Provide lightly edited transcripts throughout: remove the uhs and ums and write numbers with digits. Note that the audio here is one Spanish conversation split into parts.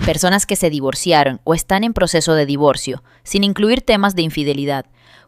personas que se divorciaron o están en proceso de divorcio, sin incluir temas de infidelidad.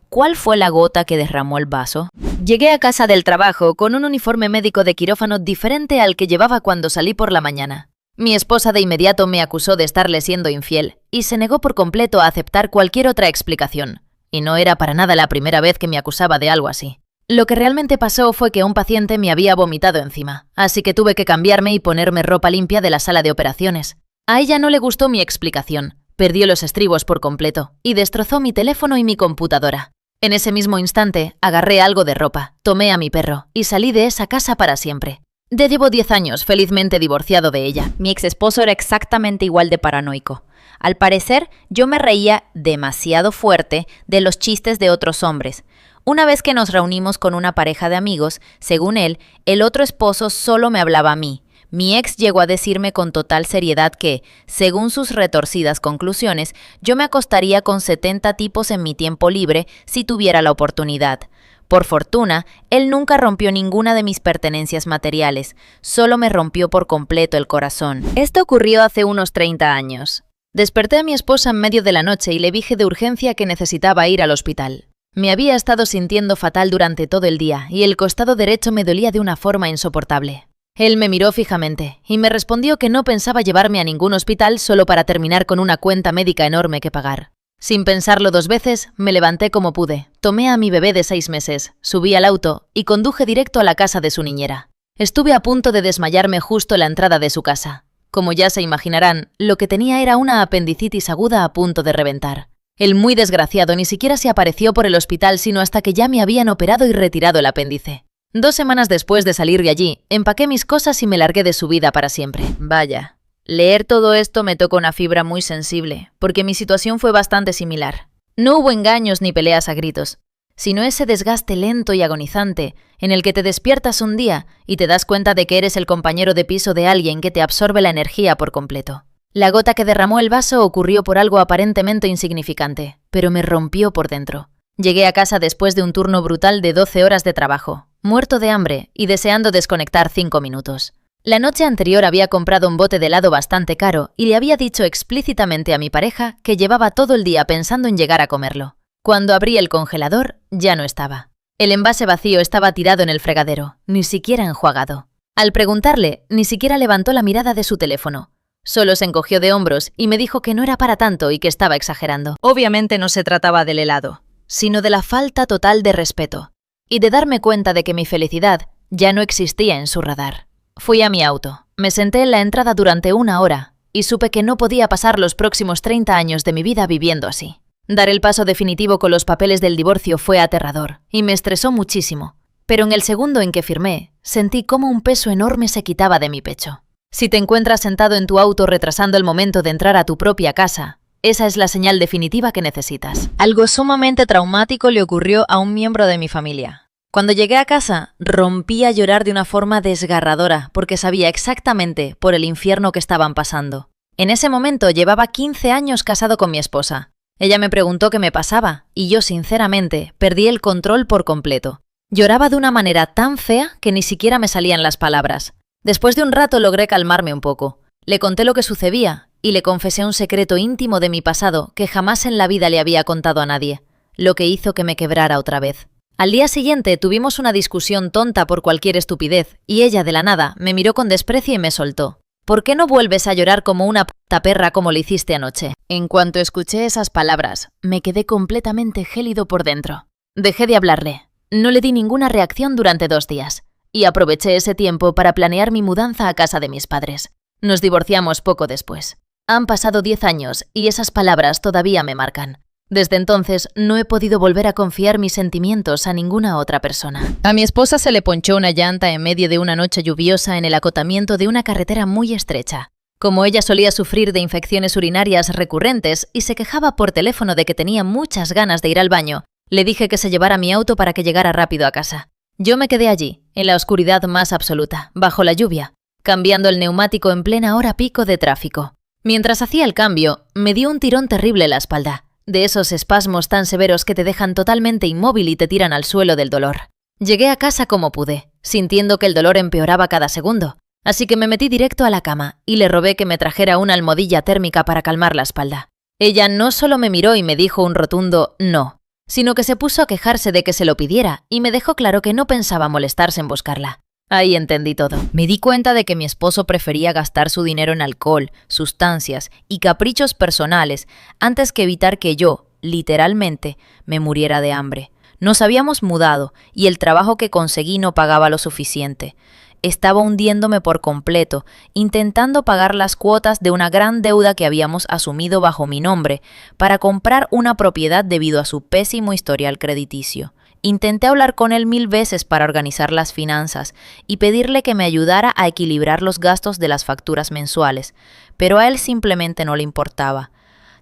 ¿Cuál fue la gota que derramó el vaso? Llegué a casa del trabajo con un uniforme médico de quirófano diferente al que llevaba cuando salí por la mañana. Mi esposa de inmediato me acusó de estarle siendo infiel y se negó por completo a aceptar cualquier otra explicación. Y no era para nada la primera vez que me acusaba de algo así. Lo que realmente pasó fue que un paciente me había vomitado encima, así que tuve que cambiarme y ponerme ropa limpia de la sala de operaciones. A ella no le gustó mi explicación, perdió los estribos por completo y destrozó mi teléfono y mi computadora. En ese mismo instante, agarré algo de ropa, tomé a mi perro y salí de esa casa para siempre. Ya llevo 10 años felizmente divorciado de ella. Mi ex esposo era exactamente igual de paranoico. Al parecer, yo me reía demasiado fuerte de los chistes de otros hombres. Una vez que nos reunimos con una pareja de amigos, según él, el otro esposo solo me hablaba a mí. Mi ex llegó a decirme con total seriedad que, según sus retorcidas conclusiones, yo me acostaría con 70 tipos en mi tiempo libre si tuviera la oportunidad. Por fortuna, él nunca rompió ninguna de mis pertenencias materiales, solo me rompió por completo el corazón. Esto ocurrió hace unos 30 años. Desperté a mi esposa en medio de la noche y le dije de urgencia que necesitaba ir al hospital. Me había estado sintiendo fatal durante todo el día y el costado derecho me dolía de una forma insoportable. Él me miró fijamente y me respondió que no pensaba llevarme a ningún hospital solo para terminar con una cuenta médica enorme que pagar. Sin pensarlo 2 veces, me levanté como pude, tomé a mi bebé de 6 meses, subí al auto y conduje directo a la casa de su niñera. Estuve a punto de desmayarme justo en la entrada de su casa. Como ya se imaginarán, lo que tenía era una apendicitis aguda a punto de reventar. El muy desgraciado ni siquiera se apareció por el hospital sino hasta que ya me habían operado y retirado el apéndice. 2 semanas después de salir de allí, empaqué mis cosas y me largué de su vida para siempre. Vaya, leer todo esto me tocó una fibra muy sensible, porque mi situación fue bastante similar. No hubo engaños ni peleas a gritos, sino ese desgaste lento y agonizante en el que te despiertas un día y te das cuenta de que eres el compañero de piso de alguien que te absorbe la energía por completo. La gota que derramó el vaso ocurrió por algo aparentemente insignificante, pero me rompió por dentro. Llegué a casa después de un turno brutal de 12 horas de trabajo, muerto de hambre y deseando desconectar 5 minutos. La noche anterior había comprado un bote de helado bastante caro y le había dicho explícitamente a mi pareja que llevaba todo el día pensando en llegar a comerlo. Cuando abrí el congelador, ya no estaba. El envase vacío estaba tirado en el fregadero, ni siquiera enjuagado. Al preguntarle, ni siquiera levantó la mirada de su teléfono. Solo se encogió de hombros y me dijo que no era para tanto y que estaba exagerando. Obviamente no se trataba del helado, sino de la falta total de respeto y de darme cuenta de que mi felicidad ya no existía en su radar. Fui a mi auto, me senté en la entrada durante 1 hora y supe que no podía pasar los próximos 30 años de mi vida viviendo así. Dar el paso definitivo con los papeles del divorcio fue aterrador y me estresó muchísimo, pero en el segundo en que firmé, sentí cómo un peso enorme se quitaba de mi pecho. Si te encuentras sentado en tu auto retrasando el momento de entrar a tu propia casa, esa es la señal definitiva que necesitas. Algo sumamente traumático le ocurrió a un miembro de mi familia. Cuando llegué a casa, rompí a llorar de una forma desgarradora porque sabía exactamente por el infierno que estaban pasando. En ese momento llevaba 15 años casado con mi esposa. Ella me preguntó qué me pasaba y yo, sinceramente, perdí el control por completo. Lloraba de una manera tan fea que ni siquiera me salían las palabras. Después de un rato logré calmarme un poco. Le conté lo que sucedía y le confesé un secreto íntimo de mi pasado que jamás en la vida le había contado a nadie, lo que hizo que me quebrara otra vez. Al día siguiente tuvimos una discusión tonta por cualquier estupidez y ella de la nada me miró con desprecio y me soltó. ¿Por qué no vuelves a llorar como una puta perra como lo hiciste anoche? En cuanto escuché esas palabras, me quedé completamente gélido por dentro. Dejé de hablarle. No le di ninguna reacción durante 2 días y aproveché ese tiempo para planear mi mudanza a casa de mis padres. Nos divorciamos poco después. Han pasado 10 años y esas palabras todavía me marcan. Desde entonces no he podido volver a confiar mis sentimientos a ninguna otra persona. A mi esposa se le ponchó una llanta en medio de una noche lluviosa en el acotamiento de una carretera muy estrecha. Como ella solía sufrir de infecciones urinarias recurrentes y se quejaba por teléfono de que tenía muchas ganas de ir al baño, le dije que se llevara mi auto para que llegara rápido a casa. Yo me quedé allí, en la oscuridad más absoluta, bajo la lluvia, cambiando el neumático en plena hora pico de tráfico. Mientras hacía el cambio, me dio un tirón terrible en la espalda, de esos espasmos tan severos que te dejan totalmente inmóvil y te tiran al suelo del dolor. Llegué a casa como pude, sintiendo que el dolor empeoraba cada segundo, Así que me metí directo a la cama y le robé que me trajera una almohadilla térmica para calmar la espalda. Ella no solo me miró y me dijo un rotundo no, sino que se puso a quejarse de que se lo pidiera y me dejó claro que no pensaba molestarse en buscarla. Ahí entendí todo. Me di cuenta de que mi esposo prefería gastar su dinero en alcohol, sustancias y caprichos personales antes que evitar que yo, literalmente, me muriera de hambre. Nos habíamos mudado y el trabajo que conseguí no pagaba lo suficiente. Estaba hundiéndome por completo, intentando pagar las cuotas de una gran deuda que habíamos asumido bajo mi nombre para comprar una propiedad debido a su pésimo historial crediticio. Intenté hablar con él 1000 veces para organizar las finanzas y pedirle que me ayudara a equilibrar los gastos de las facturas mensuales, pero a él simplemente no le importaba.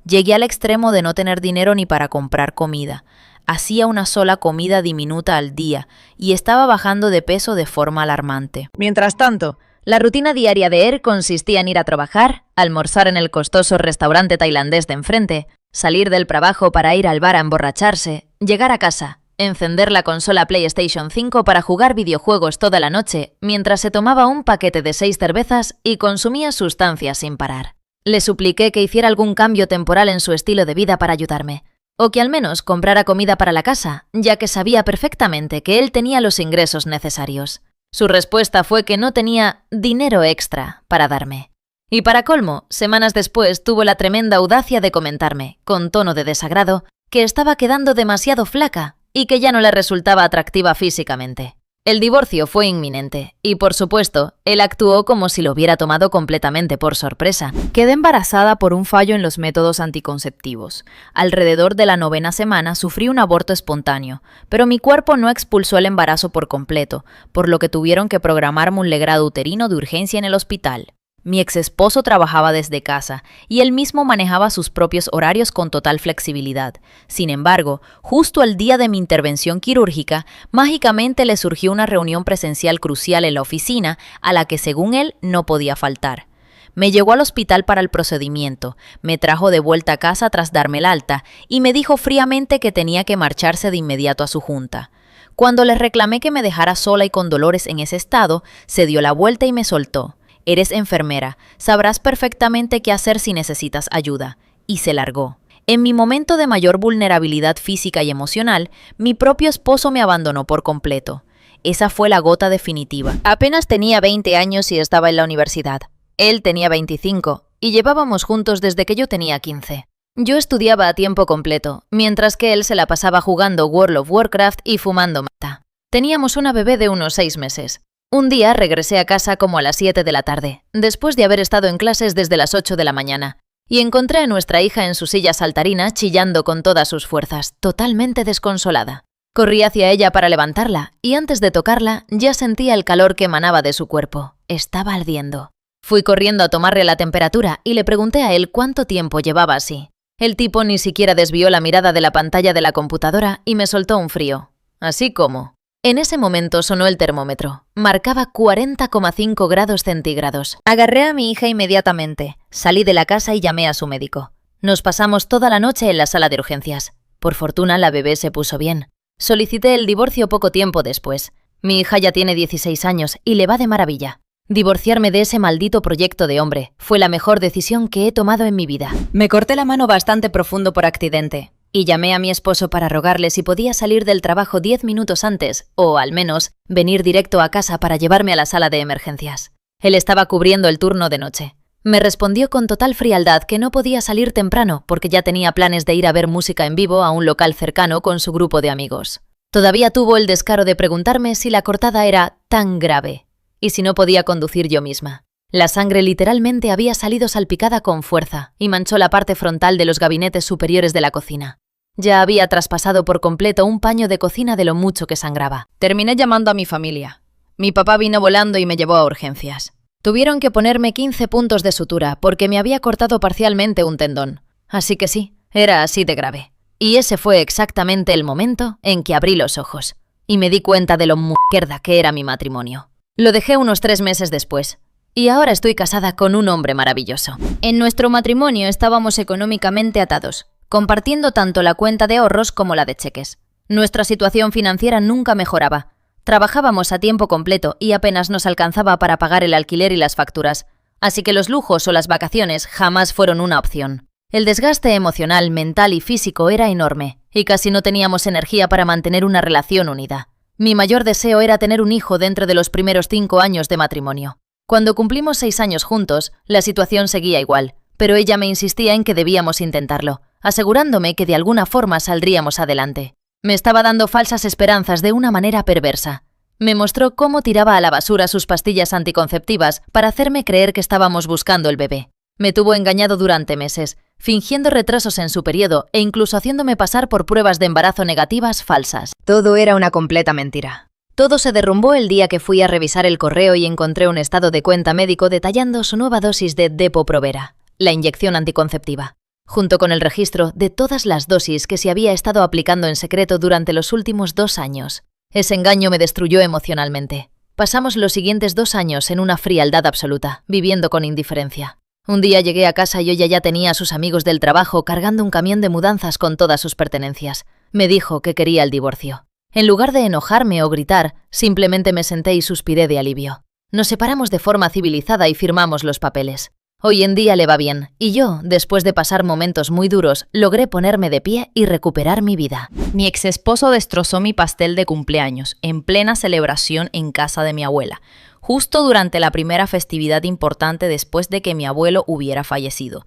Llegué al extremo de no tener dinero ni para comprar comida. Hacía una sola comida diminuta al día y estaba bajando de peso de forma alarmante. Mientras tanto, la rutina diaria de Er consistía en ir a trabajar, almorzar en el costoso restaurante tailandés de enfrente, salir del trabajo para ir al bar a emborracharse, llegar a casa, encender la consola PlayStation 5 para jugar videojuegos toda la noche, mientras se tomaba un paquete de 6 cervezas y consumía sustancias sin parar. Le supliqué que hiciera algún cambio temporal en su estilo de vida para ayudarme, o que al menos comprara comida para la casa, ya que sabía perfectamente que él tenía los ingresos necesarios. Su respuesta fue que no tenía dinero extra para darme. Y para colmo, semanas después tuvo la tremenda audacia de comentarme, con tono de desagrado, que estaba quedando demasiado flaca y que ya no le resultaba atractiva físicamente. El divorcio fue inminente y, por supuesto, él actuó como si lo hubiera tomado completamente por sorpresa. Quedé embarazada por un fallo en los métodos anticonceptivos. Alrededor de la 9ª semana sufrí un aborto espontáneo, pero mi cuerpo no expulsó el embarazo por completo, por lo que tuvieron que programarme un legrado uterino de urgencia en el hospital. Mi exesposo trabajaba desde casa y él mismo manejaba sus propios horarios con total flexibilidad. Sin embargo, justo el día de mi intervención quirúrgica, mágicamente le surgió una reunión presencial crucial en la oficina a la que, según él, no podía faltar. Me llevó al hospital para el procedimiento, me trajo de vuelta a casa tras darme el alta y me dijo fríamente que tenía que marcharse de inmediato a su junta. Cuando le reclamé que me dejara sola y con dolores en ese estado, se dio la vuelta y me soltó. Eres enfermera, sabrás perfectamente qué hacer si necesitas ayuda. Y se largó. En mi momento de mayor vulnerabilidad física y emocional, mi propio esposo me abandonó por completo. Esa fue la gota definitiva. Apenas tenía 20 años y estaba en la universidad. Él tenía 25 y llevábamos juntos desde que yo tenía 15. Yo estudiaba a tiempo completo, mientras que él se la pasaba jugando World of Warcraft y fumando mata. Teníamos una bebé de unos 6 meses. Un día regresé a casa como a las 7 de la tarde, después de haber estado en clases desde las 8 de la mañana, y encontré a nuestra hija en su silla saltarina chillando con todas sus fuerzas, totalmente desconsolada. Corrí hacia ella para levantarla, y antes de tocarla ya sentía el calor que emanaba de su cuerpo. Estaba ardiendo. Fui corriendo a tomarle la temperatura y le pregunté a él cuánto tiempo llevaba así. El tipo ni siquiera desvió la mirada de la pantalla de la computadora y me soltó un frío. ¿Así como? En ese momento sonó el termómetro. Marcaba 40,5 grados centígrados. Agarré a mi hija inmediatamente. Salí de la casa y llamé a su médico. Nos pasamos toda la noche en la sala de urgencias. Por fortuna, la bebé se puso bien. Solicité el divorcio poco tiempo después. Mi hija ya tiene 16 años y le va de maravilla. Divorciarme de ese maldito proyecto de hombre fue la mejor decisión que he tomado en mi vida. Me corté la mano bastante profundo por accidente. Y llamé a mi esposo para rogarle si podía salir del trabajo 10 minutos antes, o al menos venir directo a casa para llevarme a la sala de emergencias. Él estaba cubriendo el turno de noche. Me respondió con total frialdad que no podía salir temprano porque ya tenía planes de ir a ver música en vivo a un local cercano con su grupo de amigos. Todavía tuvo el descaro de preguntarme si la cortada era tan grave y si no podía conducir yo misma. La sangre literalmente había salido salpicada con fuerza y manchó la parte frontal de los gabinetes superiores de la cocina. Ya había traspasado por completo un paño de cocina de lo mucho que sangraba. Terminé llamando a mi familia. Mi papá vino volando y me llevó a urgencias. Tuvieron que ponerme 15 puntos de sutura porque me había cortado parcialmente un tendón. Así que sí, era así de grave. Y ese fue exactamente el momento en que abrí los ojos y me di cuenta de lo mierda que era mi matrimonio. Lo dejé unos 3 meses después. Y ahora estoy casada con un hombre maravilloso. En nuestro matrimonio estábamos económicamente atados, compartiendo tanto la cuenta de ahorros como la de cheques. Nuestra situación financiera nunca mejoraba. Trabajábamos a tiempo completo y apenas nos alcanzaba para pagar el alquiler y las facturas, así que los lujos o las vacaciones jamás fueron una opción. El desgaste emocional, mental y físico era enorme, y casi no teníamos energía para mantener una relación unida. Mi mayor deseo era tener un hijo dentro de los primeros 5 años de matrimonio. Cuando cumplimos 6 años juntos, la situación seguía igual, pero ella me insistía en que debíamos intentarlo, asegurándome que de alguna forma saldríamos adelante. Me estaba dando falsas esperanzas de una manera perversa. Me mostró cómo tiraba a la basura sus pastillas anticonceptivas para hacerme creer que estábamos buscando el bebé. Me tuvo engañado durante meses, fingiendo retrasos en su periodo e incluso haciéndome pasar por pruebas de embarazo negativas falsas. Todo era una completa mentira. Todo se derrumbó el día que fui a revisar el correo y encontré un estado de cuenta médico detallando su nueva dosis de Depo-Provera, la inyección anticonceptiva, junto con el registro de todas las dosis que se había estado aplicando en secreto durante los últimos 2 años. Ese engaño me destruyó emocionalmente. Pasamos los siguientes 2 años en una frialdad absoluta, viviendo con indiferencia. Un día llegué a casa y ella ya tenía a sus amigos del trabajo cargando un camión de mudanzas con todas sus pertenencias. Me dijo que quería el divorcio. En lugar de enojarme o gritar, simplemente me senté y suspiré de alivio. Nos separamos de forma civilizada y firmamos los papeles. Hoy en día le va bien, y yo, después de pasar momentos muy duros, logré ponerme de pie y recuperar mi vida. Mi exesposo destrozó mi pastel de cumpleaños en plena celebración en casa de mi abuela, justo durante la primera festividad importante después de que mi abuelo hubiera fallecido.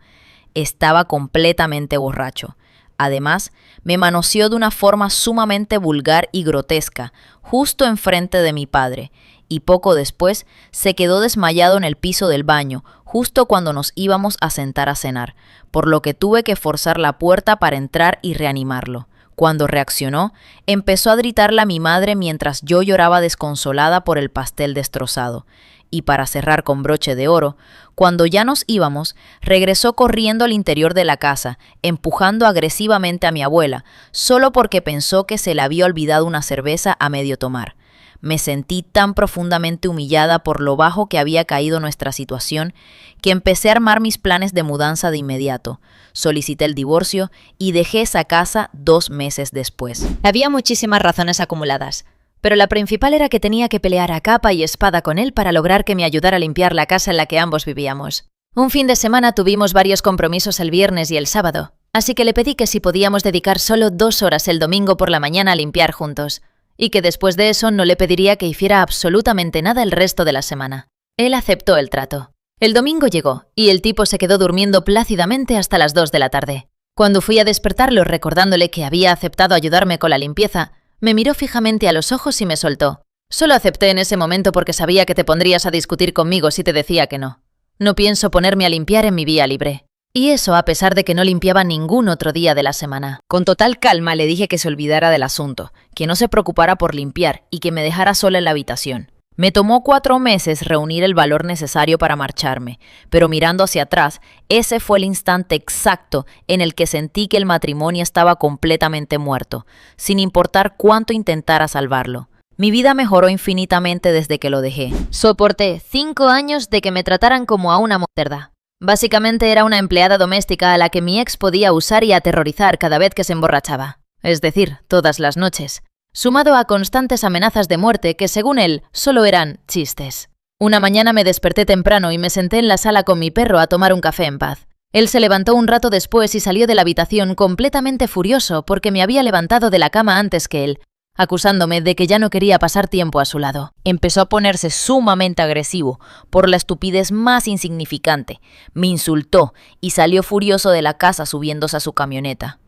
Estaba completamente borracho. Además, me manoseó de una forma sumamente vulgar y grotesca, justo enfrente de mi padre, y poco después se quedó desmayado en el piso del baño, justo cuando nos íbamos a sentar a cenar, por lo que tuve que forzar la puerta para entrar y reanimarlo. Cuando reaccionó, empezó a gritarle a mi madre mientras yo lloraba desconsolada por el pastel destrozado. Y para cerrar con broche de oro, cuando ya nos íbamos, regresó corriendo al interior de la casa, empujando agresivamente a mi abuela, solo porque pensó que se le había olvidado una cerveza a medio tomar. Me sentí tan profundamente humillada por lo bajo que había caído nuestra situación, que empecé a armar mis planes de mudanza de inmediato. Solicité el divorcio y dejé esa casa 2 meses después. Había muchísimas razones acumuladas, pero la principal era que tenía que pelear a capa y espada con él para lograr que me ayudara a limpiar la casa en la que ambos vivíamos. Un fin de semana tuvimos varios compromisos el viernes y el sábado, así que le pedí que si podíamos dedicar solo 2 horas el domingo por la mañana a limpiar juntos, y que después de eso no le pediría que hiciera absolutamente nada el resto de la semana. Él aceptó el trato. El domingo llegó, y el tipo se quedó durmiendo plácidamente hasta las 2 de la tarde. Cuando fui a despertarlo recordándole que había aceptado ayudarme con la limpieza, me miró fijamente a los ojos y me soltó. Solo acepté en ese momento porque sabía que te pondrías a discutir conmigo si te decía que no. No pienso ponerme a limpiar en mi vía libre. Y eso a pesar de que no limpiaba ningún otro día de la semana. Con total calma le dije que se olvidara del asunto, que no se preocupara por limpiar y que me dejara sola en la habitación. Me tomó 4 meses reunir el valor necesario para marcharme, pero mirando hacia atrás, ese fue el instante exacto en el que sentí que el matrimonio estaba completamente muerto, sin importar cuánto intentara salvarlo. Mi vida mejoró infinitamente desde que lo dejé. Soporté 5 años de que me trataran como a una mierda. Básicamente era una empleada doméstica a la que mi ex podía usar y aterrorizar cada vez que se emborrachaba, es decir, todas las noches, sumado a constantes amenazas de muerte que, según él, solo eran chistes. Una mañana me desperté temprano y me senté en la sala con mi perro a tomar un café en paz. Él se levantó un rato después y salió de la habitación completamente furioso porque me había levantado de la cama antes que él, acusándome de que ya no quería pasar tiempo a su lado. Empezó a ponerse sumamente agresivo por la estupidez más insignificante. Me insultó y salió furioso de la casa subiéndose a su camioneta.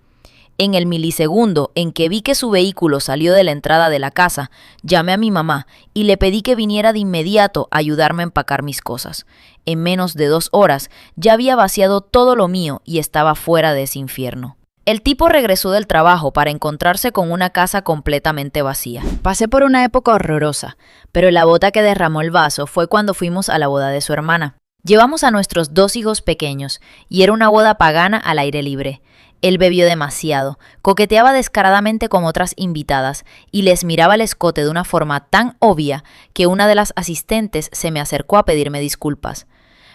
En el milisegundo en que vi que su vehículo salió de la entrada de la casa, llamé a mi mamá y le pedí que viniera de inmediato a ayudarme a empacar mis cosas. En menos de 2 horas ya había vaciado todo lo mío y estaba fuera de ese infierno. El tipo regresó del trabajo para encontrarse con una casa completamente vacía. Pasé por una época horrorosa, pero la gota que derramó el vaso fue cuando fuimos a la boda de su hermana. Llevamos a nuestros 2 hijos pequeños y era una boda pagana al aire libre. Él bebió demasiado, coqueteaba descaradamente con otras invitadas y les miraba el escote de una forma tan obvia que una de las asistentes se me acercó a pedirme disculpas.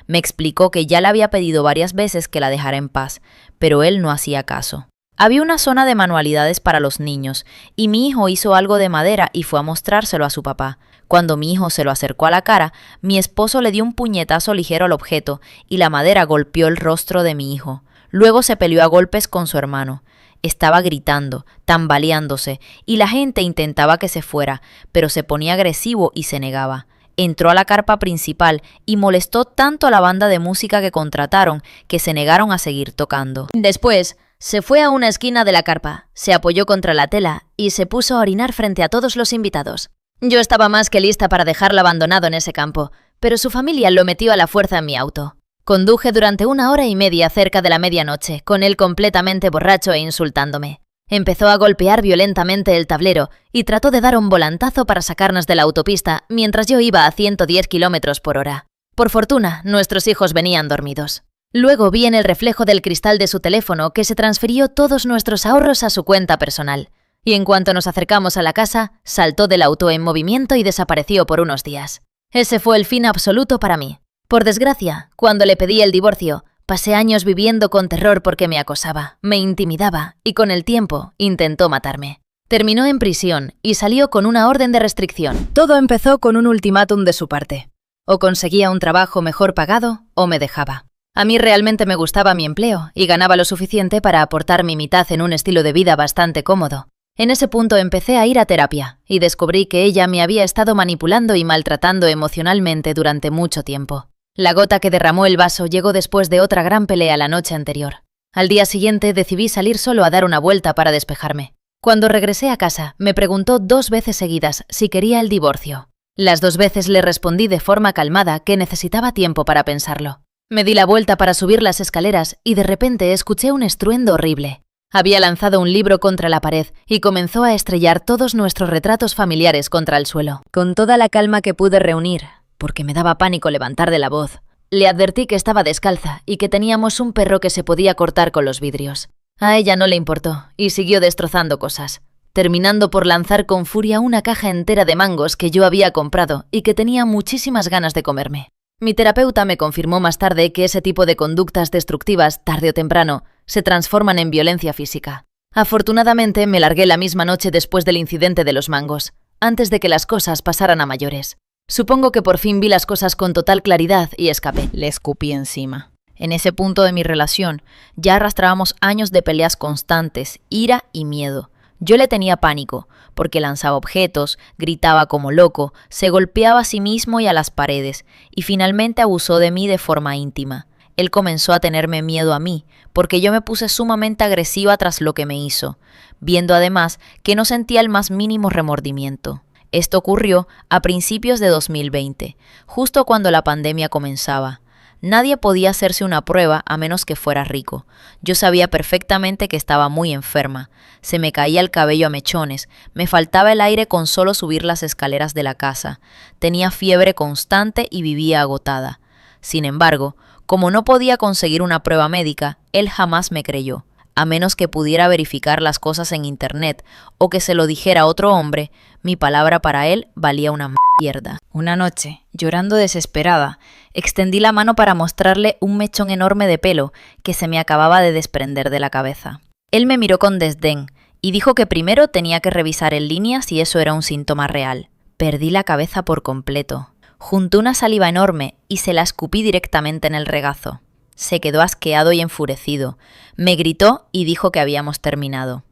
Me explicó que ya le había pedido varias veces que la dejara en paz, pero él no hacía caso. Había una zona de manualidades para los niños, y mi hijo hizo algo de madera y fue a mostrárselo a su papá. Cuando mi hijo se lo acercó a la cara, mi esposo le dio un puñetazo ligero al objeto y la madera golpeó el rostro de mi hijo. Luego se peleó a golpes con su hermano. Estaba gritando, tambaleándose, y la gente intentaba que se fuera, pero se ponía agresivo y se negaba. Entró a la carpa principal y molestó tanto a la banda de música que contrataron que se negaron a seguir tocando. Después, se fue a una esquina de la carpa, se apoyó contra la tela y se puso a orinar frente a todos los invitados. Yo estaba más que lista para dejarlo abandonado en ese campo, pero su familia lo metió a la fuerza en mi auto. Conduje durante 1 hora y media cerca de la medianoche, con él completamente borracho e insultándome. Empezó a golpear violentamente el tablero y trató de dar un volantazo para sacarnos de la autopista mientras yo iba a 110 km/h. Por fortuna, nuestros hijos venían dormidos. Luego vi en el reflejo del cristal de su teléfono que se transfirió todos nuestros ahorros a su cuenta personal. Y en cuanto nos acercamos a la casa, saltó del auto en movimiento y desapareció por unos días. Ese fue el fin absoluto para mí. Por desgracia, cuando le pedí el divorcio, pasé años viviendo con terror porque me acosaba, me intimidaba y con el tiempo intentó matarme. Terminó en prisión y salió con una orden de restricción. Todo empezó con un ultimátum de su parte. O conseguía un trabajo mejor pagado o me dejaba. A mí realmente me gustaba mi empleo y ganaba lo suficiente para aportar mi mitad en un estilo de vida bastante cómodo. En ese punto empecé a ir a terapia y descubrí que ella me había estado manipulando y maltratando emocionalmente durante mucho tiempo. La gota que derramó el vaso llegó después de otra gran pelea la noche anterior. Al día siguiente decidí salir solo a dar una vuelta para despejarme. Cuando regresé a casa, me preguntó 2 veces seguidas si quería el divorcio. Las 2 veces le respondí de forma calmada que necesitaba tiempo para pensarlo. Me di la vuelta para subir las escaleras y de repente escuché un estruendo horrible. Había lanzado un libro contra la pared y comenzó a estrellar todos nuestros retratos familiares contra el suelo. Con toda la calma que pude reunir, porque me daba pánico levantar de la voz, le advertí que estaba descalza y que teníamos un perro que se podía cortar con los vidrios. A ella no le importó y siguió destrozando cosas, terminando por lanzar con furia una caja entera de mangos que yo había comprado y que tenía muchísimas ganas de comerme. Mi terapeuta me confirmó más tarde que ese tipo de conductas destructivas, tarde o temprano, se transforman en violencia física. Afortunadamente, me largué la misma noche después del incidente de los mangos, antes de que las cosas pasaran a mayores. Supongo que por fin vi las cosas con total claridad y escapé. Le escupí encima. En ese punto de mi relación, ya arrastrábamos años de peleas constantes, ira y miedo. Yo le tenía pánico, porque lanzaba objetos, gritaba como loco, se golpeaba a sí mismo y a las paredes, y finalmente abusó de mí de forma íntima. Él comenzó a tenerme miedo a mí, porque yo me puse sumamente agresiva tras lo que me hizo, viendo además que no sentía el más mínimo remordimiento. Esto ocurrió a principios de 2020, justo cuando la pandemia comenzaba. Nadie podía hacerse una prueba a menos que fuera rico. Yo sabía perfectamente que estaba muy enferma. Se me caía el cabello a mechones, me faltaba el aire con solo subir las escaleras de la casa. Tenía fiebre constante y vivía agotada. Sin embargo, como no podía conseguir una prueba médica, él jamás me creyó. A menos que pudiera verificar las cosas en internet o que se lo dijera otro hombre, mi palabra para él valía una mierda. Una noche, llorando desesperada, extendí la mano para mostrarle un mechón enorme de pelo que se me acababa de desprender de la cabeza. Él me miró con desdén y dijo que primero tenía que revisar en línea si eso era un síntoma real. Perdí la cabeza por completo. Junté una saliva enorme y se la escupí directamente en el regazo. Se quedó asqueado y enfurecido. Me gritó y dijo que habíamos terminado.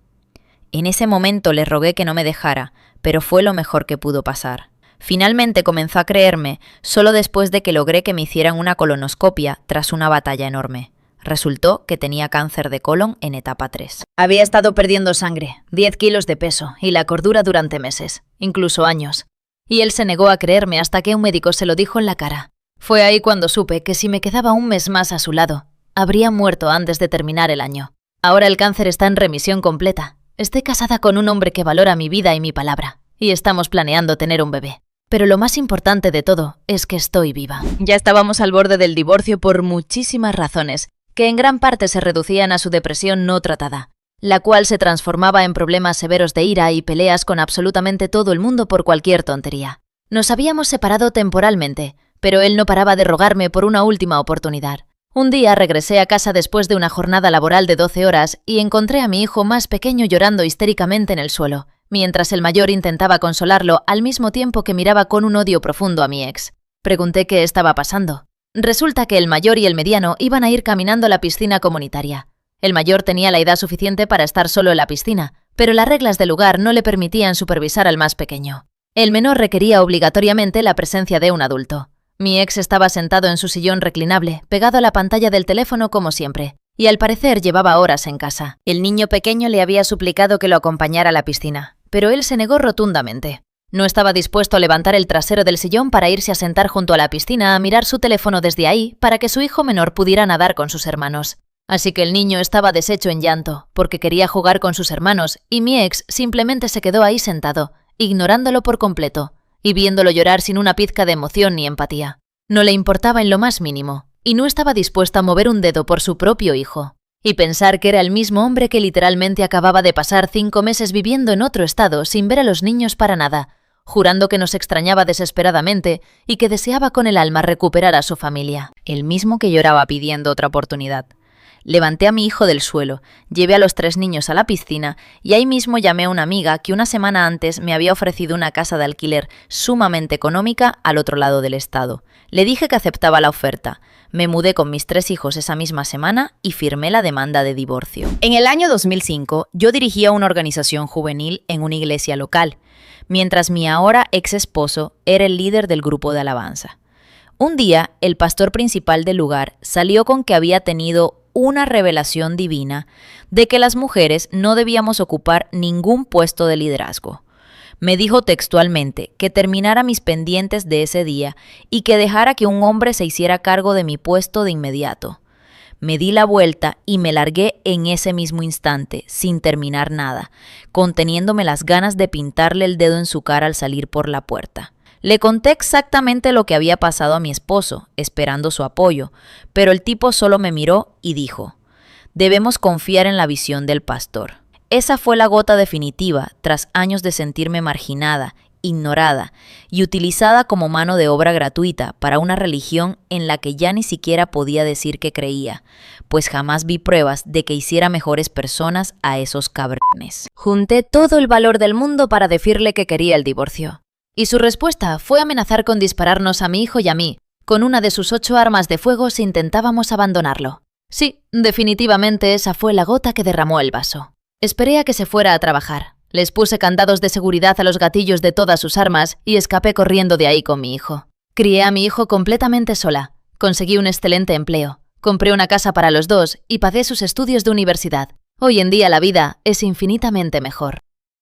En ese momento le rogué que no me dejara, pero fue lo mejor que pudo pasar. Finalmente comenzó a creerme solo después de que logré que me hicieran una colonoscopia tras una batalla enorme. Resultó que tenía cáncer de colon en etapa 3. Había estado perdiendo sangre, 10 kilos de peso y la cordura durante meses, incluso años. Y él se negó a creerme hasta que un médico se lo dijo en la cara. Fue ahí cuando supe que si me quedaba un mes más a su lado, habría muerto antes de terminar el año. Ahora el cáncer está en remisión completa. Estoy casada con un hombre que valora mi vida y mi palabra, y estamos planeando tener un bebé. Pero lo más importante de todo es que estoy viva. Ya estábamos al borde del divorcio por muchísimas razones, que en gran parte se reducían a su depresión no tratada, la cual se transformaba en problemas severos de ira y peleas con absolutamente todo el mundo por cualquier tontería. Nos habíamos separado temporalmente, pero él no paraba de rogarme por una última oportunidad. Un día regresé a casa después de una jornada laboral de 12 horas y encontré a mi hijo más pequeño llorando histéricamente en el suelo, mientras el mayor intentaba consolarlo al mismo tiempo que miraba con un odio profundo a mi ex. Pregunté qué estaba pasando. Resulta que el mayor y el mediano iban a ir caminando a la piscina comunitaria. El mayor tenía la edad suficiente para estar solo en la piscina, pero las reglas del lugar no le permitían supervisar al más pequeño. El menor requería obligatoriamente la presencia de un adulto. Mi ex estaba sentado en su sillón reclinable, pegado a la pantalla del teléfono como siempre, y al parecer llevaba horas en casa. El niño pequeño le había suplicado que lo acompañara a la piscina, pero él se negó rotundamente. No estaba dispuesto a levantar el trasero del sillón para irse a sentar junto a la piscina a mirar su teléfono desde ahí para que su hijo menor pudiera nadar con sus hermanos. Así que el niño estaba deshecho en llanto, porque quería jugar con sus hermanos, y mi ex simplemente se quedó ahí sentado, ignorándolo por completo, y viéndolo llorar sin una pizca de emoción ni empatía. No le importaba en lo más mínimo, y no estaba dispuesto a mover un dedo por su propio hijo. Y pensar que era el mismo hombre que literalmente acababa de pasar 5 meses viviendo en otro estado sin ver a los niños para nada, jurando que nos extrañaba desesperadamente y que deseaba con el alma recuperar a su familia. El mismo que lloraba pidiendo otra oportunidad. Levanté a mi hijo del suelo, llevé a los 3 niños a la piscina y ahí mismo llamé a una amiga que una semana antes me había ofrecido una casa de alquiler sumamente económica al otro lado del estado. Le dije que aceptaba la oferta. Me mudé con mis 3 hijos esa misma semana y firmé la demanda de divorcio. En el año 2005, yo dirigía una organización juvenil en una iglesia local, mientras mi ahora ex esposo era el líder del grupo de alabanza. Un día, el pastor principal del lugar salió con que había tenido una revelación divina de que las mujeres no debíamos ocupar ningún puesto de liderazgo. Me dijo textualmente que terminara mis pendientes de ese día y que dejara que un hombre se hiciera cargo de mi puesto de inmediato. Me di la vuelta y me largué en ese mismo instante, sin terminar nada, conteniéndome las ganas de pintarle el dedo en su cara al salir por la puerta. Le conté exactamente lo que había pasado a mi esposo, esperando su apoyo, pero el tipo solo me miró y dijo: «Debemos confiar en la visión del pastor». Esa fue la gota definitiva, tras años de sentirme marginada, ignorada y utilizada como mano de obra gratuita para una religión en la que ya ni siquiera podía decir que creía, pues jamás vi pruebas de que hiciera mejores personas a esos cabrones. Junté todo el valor del mundo para decirle que quería el divorcio. Y su respuesta fue amenazar con dispararnos a mi hijo y a mí, con una de sus 8 armas de fuego si intentábamos abandonarlo. Sí, definitivamente esa fue la gota que derramó el vaso. Esperé a que se fuera a trabajar. Les puse candados de seguridad a los gatillos de todas sus armas y escapé corriendo de ahí con mi hijo. Crié a mi hijo completamente sola. Conseguí un excelente empleo. Compré una casa para los 2 y pagué sus estudios de universidad. Hoy en día la vida es infinitamente mejor.